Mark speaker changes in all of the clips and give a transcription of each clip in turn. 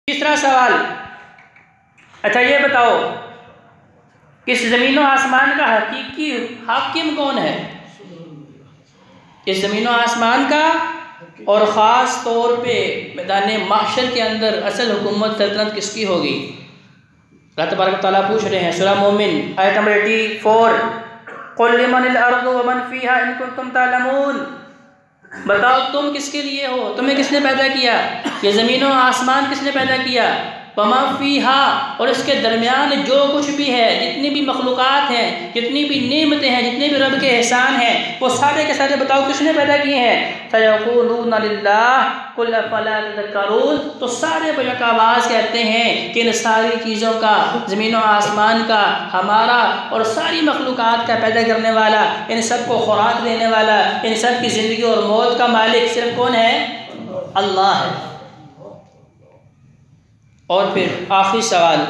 Speaker 1: तीसरा सवाल, अच्छा ये बताओ कि इस ज़मीन व आसमान का हकीकी हाकिम कौन है? इस ज़मीन व आसमान का और ख़ास तौर पे मैदान महशर के अंदर असल हुकूमत सल्तनत किसकी होगी? अल्लाह तबारक व तआला पूछ रहे हैं सूरह मोमिन आयत नंबर 84, क़ुल लिमनिल अर्दु व मन फ़ीहा इन कुंतुम तालमून। बताओ तुम किसके लिए हो, तुम्हें किसने पैदा किया, ये ज़मीन व आसमान किसने पैदा किया, वमा फ़ीहा और इसके दरमियान जो कुछ भी है, जितनी भी मखलूक़ात हैं, जितनी भी नेमतें हैं, जितने भी रब के एहसान हैं, वो सारे के सारे बताओ किसने पैदा किए हैं? सयक़ूलूना लिल्लाह क़ुल अफ़ला तज़क्करून। तो सारे बजट आवाज़ कहते हैं कि इन सारी चीज़ों का, ज़मीन व आसमान का, हमारा और सारी मखलूक़ात का पैदा करने वाला, इन सब को खुराक देने वाला, इन सब की ज़िंदगी और मौत का मालिक सिर्फ कौन है? अल्लाह है। और फिर आखिरी सवाल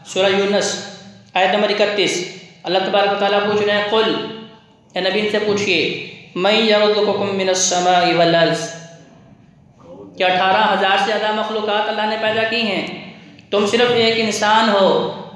Speaker 1: सूरह यूनुस आयत नंबर 31, अल्लाह तबारक व तआला पूछ रहे हैं कुल, या नबी से पूछिए, मैं यरज़ुकुकुम मिनस समाई वल अर्ज़, क्या 18,000 से ज़्यादा मखलूक़ात अल्लाह ने पैदा की हैं? तुम सिर्फ एक इंसान हो,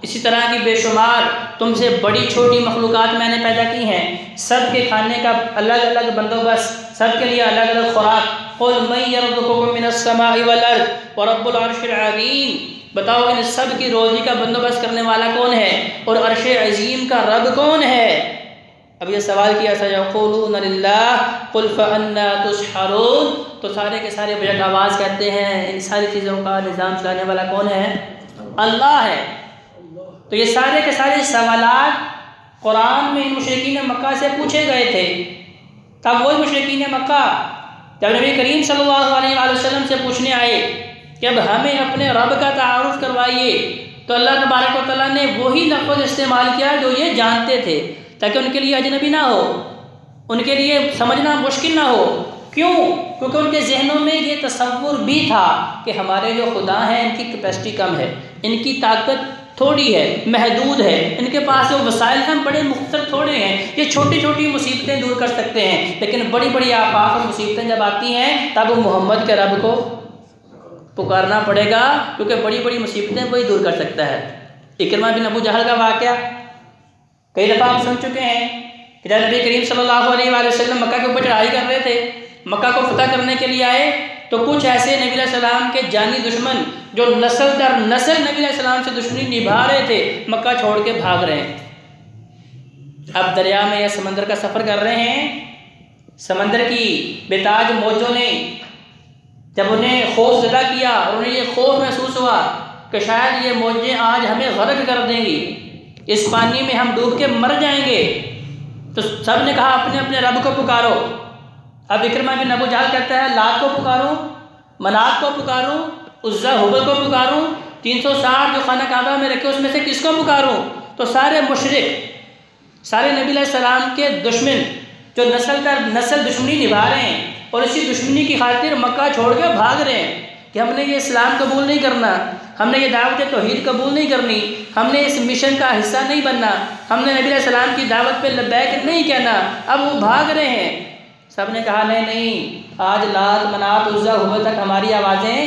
Speaker 1: इसी तरह की बेशुमार तुमसे बड़ी छोटी मखलूक़ात मैंने पैदा की हैं, सब के खाने का अलग अलग बंदोबस्त, सब के लिए अलग अलग खुराक। क़ुल मैं यरज़ुकुकुम मिनस समाई वल अर्ज़ व रब्बुल अर्शिल अज़ीम। बताओ इन सब की रोज़ी का बंदोबस्त करने वाला कौन है और अर्श अज़ीम का रब कौन है? अब ये सवाल किया सयक़ूलूना लिल्लाह क़ुल फ़अन्ना तुस्हरून। तो सारे के सारे बजट आवाज़ कहते हैं इन सारी चीज़ों का निज़ाम चलाने वाला कौन है? अल्लाह है। तो ये सारे के सारे सवालात कुरान में इन मुशरिकीन मक्का से पूछे गए थे। तब वही मुशरिकीन मक्का जब नबी करीम सल्लल्लाहु अलैहि वसल्लम से पूछने आए कि अब हमें अपने रब का तारुफ करवाइए, तो अल्लाह तबारक व तआला ने वही लफ्ज़ इस्तेमाल किया जो ये जानते थे, ताकि उनके लिए अजनबी ना हो, उनके लिए समझना मुश्किल ना हो। क्यों? क्योंकि उनके जहनों में ये तसव्वुर भी था कि हमारे जो खुदा हैं इनकी कैपेसिटी कम है, इनकी ताकत थोड़ी है, महदूद है, इनके पास जो वसाइल हैं बड़े मुख्तलिफ थोड़े हैं, ये छोटी छोटी मुसीबतें दूर कर सकते हैं, लेकिन बड़ी बड़ी आफात और मुसीबतें जब आती हैं तब वो मोहम्मद के रब को पुकारना पड़ेगा, क्योंकि बड़ी बड़ी मुसीबतें वही दूर कर सकता है। इकरमा बिन अबू जहल का वाक़या कई दफ़ा हम सुन चुके हैं कि जब नबी करीम सल्लल्लाहु अलैहि वसल्लम मक्का के ऊपर चढ़ाई कर रहे थे, मक्का को फतह करने के लिए आए, तो कुछ ऐसे नबी अलैहि सलाम के जानी दुश्मन जो नस्ल दर नस्ल नबी अलैहि सलाम से दुश्मनी निभा रहे थे, मक्का छोड़ के भाग रहे हैं। अब दरिया में या समंदर का सफ़र कर रहे हैं, समंदर की बेताज मौजों ने जब उन्हें खौफ ज़दा किया और उन्हें ये खौफ महसूस हुआ कि शायद ये मौजें आज हमें गर्क कर देंगी, इस पानी में हम डूब के मर जाएंगे, तो सब ने कहा अपने अपने रब को पुकारो। अब इकरमा बिन अबू जहल कहता है लात को पुकारूं, मनात को पुकारूं, उज़्ज़ा हुबल को पुकारूं, 360 जो खाना काबा में रखे उसमें से किसको पुकारूं? तो सारे मुशरिक, सारे नबी अलैहि सलाम के दुश्मन जो नस्ल दर नस्ल दुश्मनी निभा रहे हैं और इसी दुश्मनी की खातिर मक्का छोड़ के भाग रहे हैं कि हमने ये इस्लाम कबूल नहीं करना, हमने ये दावत तौहीद कबूल नहीं करनी, हमने इस मिशन का हिस्सा नहीं बनना, हमने नबी अलैहि सलाम की दावत पे लब्बैक नहीं कहना। अब वो भाग रहे हैं, सब ने कहा नहीं नहीं, आज लात मनात उज़्ज़ा हुबल तक हमारी आवाज़ें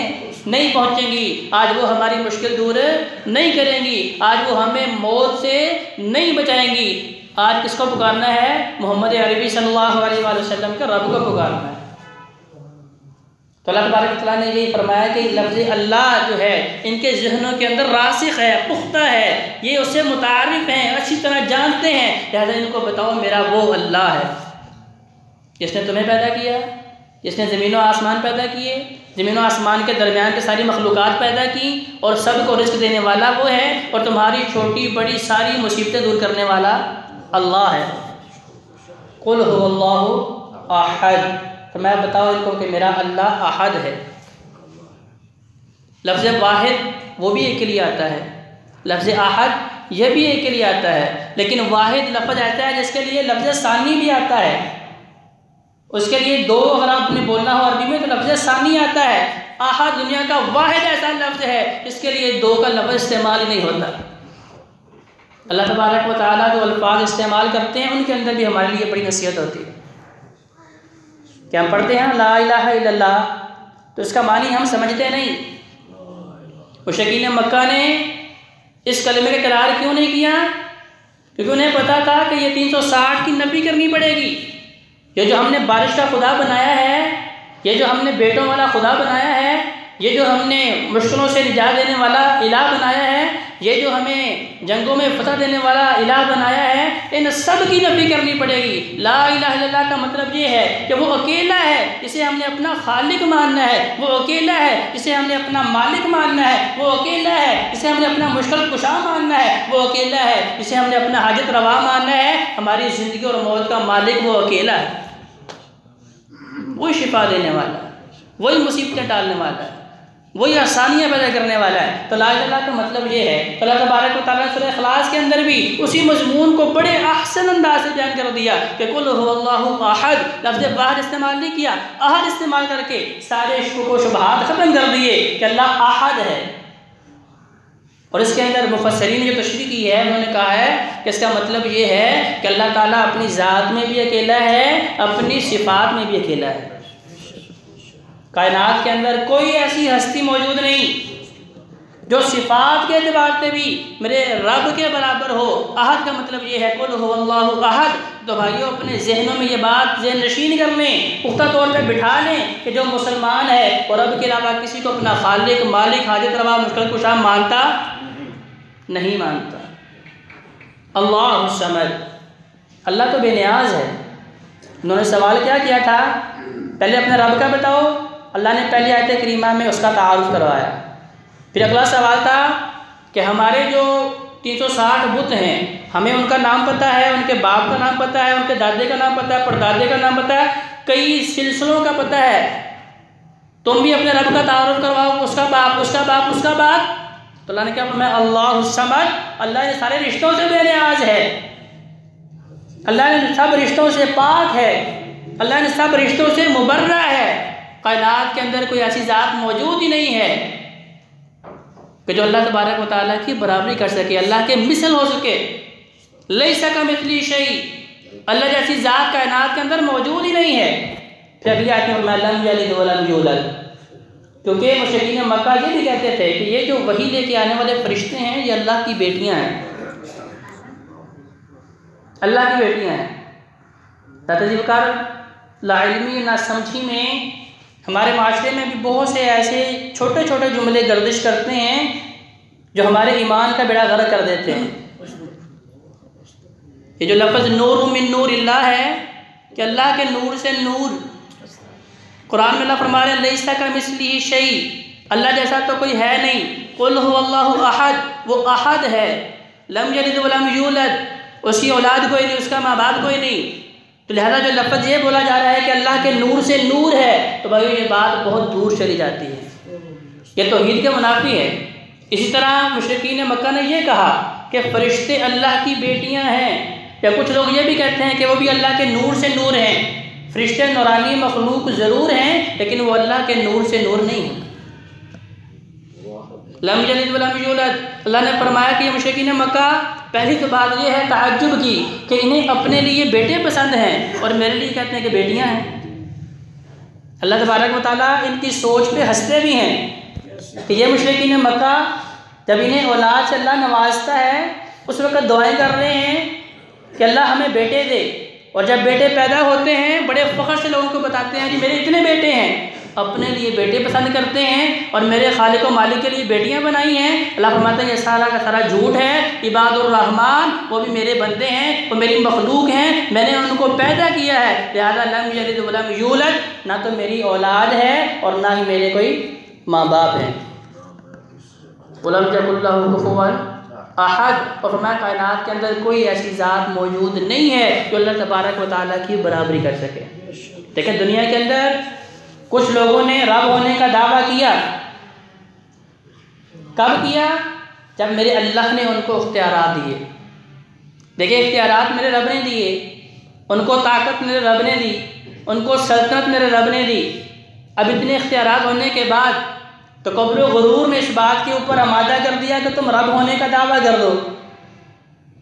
Speaker 1: नहीं पहुँचेंगी, आज वो हमारी मुश्किल दूर नहीं करेंगी, आज वो हमें मौत से नहीं बचाएंगी। आज किसको पुकारना है? मोहम्मद अरबी सल्लल्लाहु अलैहि वसल्लम के रब को पुकारना है। तो अल्लाह तबारक व तआला ने यही फरमाया कि लफ्ज़ अल्लाह जो है इनके ज़हनों के अंदर रासिख़ है, पुख्ता है, ये उससे मुतारिफ़ हैं, अच्छी तरह जानते हैं, लिहाजा इनको बताओ मेरा वो अल्लाह है जिसने तुम्हें पैदा किया, जिसने ज़मीन व आसमान पैदा किए, ज़मीन व आसमान के दरमियान के सारी मखलूक़ात पैदा की और सबको रिज़्क़ देने वाला वो है, और तुम्हारी छोटी बड़ी सारी मुसीबतें दूर करने वाला अल्लाह है। कुल हुवल्लाहु अहद, तो मैं बताओ इनको कि मेरा अल्लाह अहद है। लफ्ज़ वाहिद वो भी एक के लिए आता है, लफ्ज़ अहद यह भी एक के लिए आता है, लेकिन वाहिद लफ्ज़ ऐसा है जिसके लिए लफ्ज़ सानी भी आता है। उसके लिए दो अगर आपने बोलना हो अरबी में तो लफ्ज़ सानी आता है। अहद दुनिया का वाहिद ऐसा लफ्ज़ है जिसके लिए दो का लफ्ज़ इस्तेमाल ही नहीं होता। अल्लाह तबारक व तआला जो अल्फाज इस्तेमाल करते हैं उनके अंदर भी हमारे लिए बड़ी नसीहत होती है। क्या हम पढ़ते हैं ला इलाहा इल्लल्लाह, तो इसका मानी हम समझते नहीं, मुशरिकीन मक्का ने इस कलमे का करार क्यों नहीं किया? क्योंकि उन्हें पता था कि ये 360 की नफी करनी पड़ेगी। ये जो हमने बारिश का खुदा बनाया है, ये जो हमने बेटों वाला खुदा बनाया है, ये जो हमने मुश्किलों से निजात देने वाला इलाह बनाया है, ये जो हमें जंगों में फतह देने वाला इलाह बनाया है, इन सब की नफी करनी पड़ेगी। ला इलाहा इल्लल्लाह का मतलब ये है कि वो अकेला है जिसे हमने अपना खालिक मानना है, वो अकेला है जिसे हमने अपना मालिक मानना है, वो अकेला है जिसे हमने अपना मुश्किल कुशा मानना है, वो अकेला है जिसे हमने अपना हाजत रवा मानना है। हमारी ज़िंदगी और मौत का मालिक वो अकेला है, वही शिफा देने वाला है, वही मुसीबतें टालने वाला है, वही आसानियाँ पैदा करने वाला है। तो ला इलाहा इल्लल्लाह का मतलब ये है। तो अल्लाह तबारक व तआला सूरह इखलास के अंदर भी उसी मज़मून को बड़े अहसन अंदाज से बयान कर दिया कि कुल हुवल्लाहु अहद, लफ्ज़ वाहिद इस्तेमाल नहीं किया, अहद इस्तेमाल करके सारे शुबह व शुबहात ख़त्म कर दिए कि अल्लाह अहद है। और इसके अंदर मुफस्सिरीन ने जो तशरीह की है, उन्होंने कहा है कि इसका मतलब ये है कि अल्लाह ताला अपनी ज़ात में भी अकेला है, अपनी सिफ़ात में भी अकेला है। कायनात के अंदर कोई ऐसी हस्ती मौजूद नहीं जो सिफ़ात के एतबार से भी मेरे रब के बराबर हो। अहद का मतलब ये है कुल हुवल्लाहु अहद। तो भाइयों अपने जहनों में ये बात ज़हन नशीन कर लें, पुख्ता तौर पर बिठा लें कि जो मुसलमान है और रब के अलावा किसी को अपना खालिक, मालिक, हाजत रवा, मुश्किल कुशा मानता नहीं मानता। अल्लाहु समद, अल्लाह तो बेनियाज है। उन्होंने सवाल क्या किया था? पहले अपने रब का बताओ। अल्लाह ने पहली आयत करीमा में उसका तारुफ करवाया। फिर अगला सवाल था कि हमारे जो 360 बुत हैं, हमें उनका नाम पता है, उनके बाप का नाम पता है, उनके दादे का नाम पता है, परदादे का नाम पता है, कई सिलसिलों का पता है। तुम भी अपने रब का तारुफ करवाओ, उसका बाप, उसका बाप, उसका बाप। तो अल्लाह ने क्या फरमाया? अल्लाहु समद, अल्लाह ये सारे रिश्तों से बेनियाज है, अल्लाह ने सब रिश्तों से पाक है, अल्लाह ने सब रिश्तों से मुबर्रा है। कायनात के अंदर कोई ऐसी ज़ात मौजूद ही नहीं है कि जो अल्लाह तबारक व तआला की बराबरी कर सके, अल्लाह के मिसल हो सके। लैसा कमिस्लिही शै, अल्लाह जैसी ज़ात कायनात के अंदर मौजूद ही नहीं है। फिर अगली आयत में लम यलिद वलम यूलद, क्योंकि मुशरिकीन मक्का ये भी कहते थे कि ये जो वही लेके आने वाले फरिश्ते हैं ये अल्लाह की बेटियाँ हैं, अल्लाह की बेटियाँ हैं। तजवीकार लाइल्मी ना समझी में हमारे माशरे में भी बहुत से ऐसे छोटे छोटे जुमले गर्दिश करते हैं जो हमारे ईमान का बेड़ा गर्क कर देते हैं। ये जो लफ्ज़ नूर मिन नूरिल्लाह है कि अल्लाह के नूर से नूर, कुरान में अल्लाह फरमा रहे हैं लैसा कमिस्लिही शै, अल्लाह जैसा तो कोई है नहीं। कुल हुवल्लाहु अहद, वो अहद है। लम यलिद वलम यूलद, उसकी औलाद कोई नहीं, उसका माँ बाप कोई नहीं। तो लिहाजा जो लफ्ज़ ये बोला जा रहा है कि अल्लाह के नूर से नूर है, तो भाई ये बात बहुत दूर चली जाती है, ये तौहीद के मुनाफी है। इसी तरह मुशरिकीन मक्का ने ये कहा कि फरिश्ते अल्लाह की बेटियां हैं, या कुछ लोग ये भी कहते हैं कि वो भी अल्लाह के नूर से नूर हैं। फरिश्ते नूरानी मखलूक ज़रूर हैं, लेकिन वो अल्लाह के नूर से नूर नहीं हैं। लम यलिद वलम यूलद, अल्लाह ने फरमाया कि मुशरिकीन मक्का, पहली तो बात यह है ताज्जुब की कि इन्हें अपने लिए बेटे पसंद हैं और मेरे लिए कहते हैं कि बेटियां हैं। अल्लाह तबारक व तआला इनकी सोच पे हंसते भी हैं कि ये मुशरिकीन मक्का जब इन्हें औलाद से अल्लाह नवाजता है उस वक़्त दुआएं कर रहे हैं कि अल्लाह हमें बेटे दे, और जब बेटे पैदा होते हैं बड़े फ़ख्र से लोगों को बताते हैं कि मेरे इतने बेटे हैं। अपने लिए बेटे पसंद करते हैं और मेरे खालिक व मालिक के लिए बेटियां बनाई हैं। अल्लाह फरमाता है ये सारा का सारा झूठ है। इबादुर रहमान वो भी मेरे बंदे हैं, वो मेरी मखलूक हैं, मैंने उनको पैदा किया है। लिहाजा लम यलिद वलम यूलद, ना तो मेरी औलाद है और ना ही मेरे कोई माँ बाप हैं। वलम यकुल लहू कुफुवन अहद, और फरमाया कायनात के अंदर कोई ऐसी ज़ात मौजूद नहीं है जो अल्लाह तबारक व तआला की बराबरी कर सके। देखिए दुनिया के अंदर कुछ लोगों ने रब होने का दावा किया। कब किया? जब मेरे अल्लाह ने उनको इख्तियारात दिए। देखिए इख्तियारात मेरे रब ने दिए, उनको ताकत मेरे रब ने दी, उनको सल्तनत मेरे रब ने दी। अब इतने इख्तियारात होने के बाद तो कब्र गुरूर में इस बात के ऊपर आमादा कर दिया कि तुम रब होने का दावा कर दो।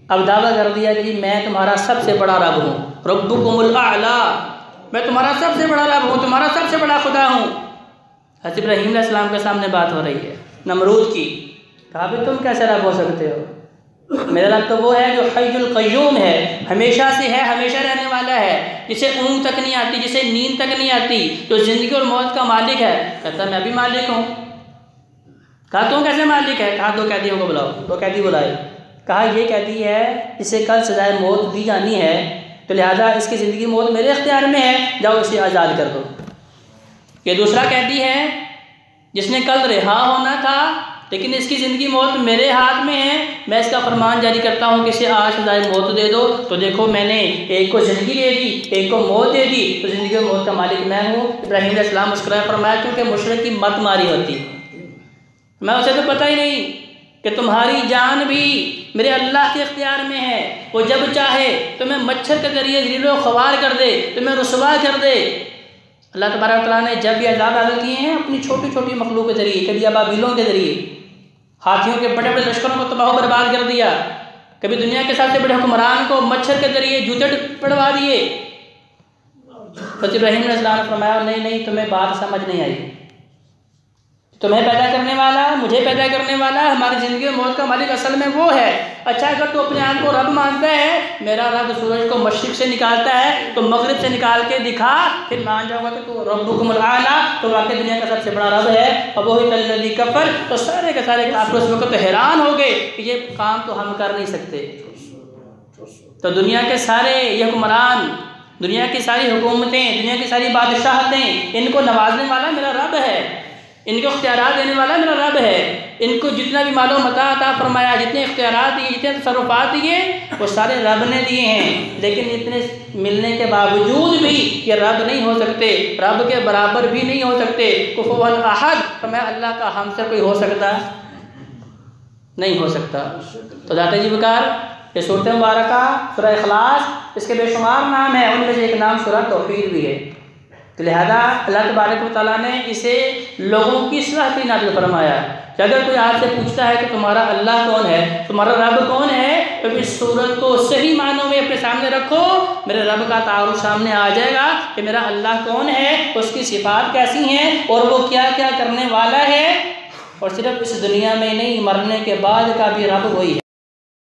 Speaker 1: अब दावा कर दिया कि मैं तुम्हारा सबसे बड़ा रब हूँ, रब्बुकुमुल आला, मैं तुम्हारा सबसे बड़ा रब हूँ, तुम्हारा सबसे बड़ा खुदा हूँ। हज़रत इब्राहीम अलैहिस्सलाम के सामने बात हो रही है। नमरूद की। कहा भी तुम कैसे रब हो सकते हो? मेरा रब तो वो है जो हय्युल क़य्यूम है, हमेशा से है, हमेशा रहने वाला है, जिसे ऊँग तक नहीं आती, जिसे नींद तक नहीं आती, जो ज़िंदगी और मौत का मालिक है। कहता मैं भी मालिक हूँ। कहा तुम कैसे मालिक है? कहा दो कैदियों को बुलाओ। दो कैदी बुलाए। कहा ये कैदी है जिसे कल सजाए मौत दी जानी है, तो लिहाजा इसकी ज़िंदगी मौत मेरे इख्तियार में है, जाओ इसे आज़ाद कर दो। ये दूसरा कैदी है जिसने कल रिहा होना था, लेकिन इसकी ज़िंदगी मौत मेरे हाथ में है, मैं इसका फरमान जारी करता हूँ कि इसे आज सजाए मौत दे दो। तो देखो मैंने एक को ज़िंदगी दे दी, एक को मौत दे दी, तो ज़िंदगी और मौत का मालिक मैं हूँ। इब्राहीम अलैहिस्सलाम मुस्कुराए, फरमाया क्योंकि मुशरिक की मत मारी होती, मैं उसे तो पता ही नहीं कि तुम्हारी जान भी मेरे अल्लाह के इख्तियार में है। वो जब चाहे तुम्हें मच्छर के ज़रिए ज़लीलो ख़वार कर दे, तुम्हें रुसवा कर दे। अल्लाह तबारक व तआला ने जब भी अज़ाब नाज़िल किए हैं अपनी छोटी छोटी मखलूक के ज़रिए, कभी अबाबिलों के ज़रिए हाथियों के बड़े बड़े लश्करों को तबाह बर्बाद कर दिया, कभी दुनिया के सबसे बड़े हुक्मरान को मच्छर के ज़रिए जूते पड़वा दिए। हज़रत इब्राहीम अलैहिस्सलाम ने फरमाया नहीं तुम्हें बात समझ नहीं आई, तुम्हें पैदा करने वाला, मुझे पैदा करने वाला, हमारी ज़िंदगी और मौत का मालिक असल में वो है। अच्छा अगर तू अपने आप को रब मानता है, मेरा रब सूरज को मशरिक से निकालता है तो मगरिब से निकाल के दिखा, फिर मान जाऊँगा कि तू रब्बुकुमुल आला, तो वाकई दुनिया का सबसे बड़ा रब है। अब वही तल्लज़ी कफ़र, तो सारे के सारे काफिर उस वक्त तो हैरान हो गए कि ये काम तो हम कर नहीं सकते। तो दुनिया के सारे ये हुक्मरान, दुनिया की सारी हुकूमतें, दुनिया की सारी बादशाहतें, इनको नवाजने वाला मेरा रब है, इनको इख्तियारात देने वाला मेरा रब है। इनको जितना भी मालूम मता अता फरमाया, जितने इख्तियारात दिए, जितने तसर्रुफ़ात दिए, वो सारे रब ने दिए हैं। लेकिन इतने मिलने के बावजूद भी ये रब नहीं हो सकते, रब के बराबर भी नहीं हो सकते। कुफुवन अहद, फरमाया अल्लाह का हमसे कोई हो सकता नहीं हो सकता। तो ज़ाते जी बकार ये सूरत मुबारका सूरह इखलास, इसके बेशुमार नाम है, उनमें से एक नाम सूरह तौहीद भी है। तो लिहाजा अल्लाह तबारक व तआला ने इसे लोगों की इस्लाह के लिए नाज़िल फरमाया कि अगर कोई आपसे पूछता है कि तुम्हारा अल्लाह कौन है, तुम्हारा रब कौन है, तो इस सूरत को सही मानों में अपने सामने रखो, मेरे रब का तारुफ सामने आ जाएगा कि मेरा अल्लाह कौन है, उसकी सिफात कैसी हैं और वो क्या क्या करने वाला है। और सिर्फ इस दुनिया में नहीं, मरने के बाद का भी रब वही है।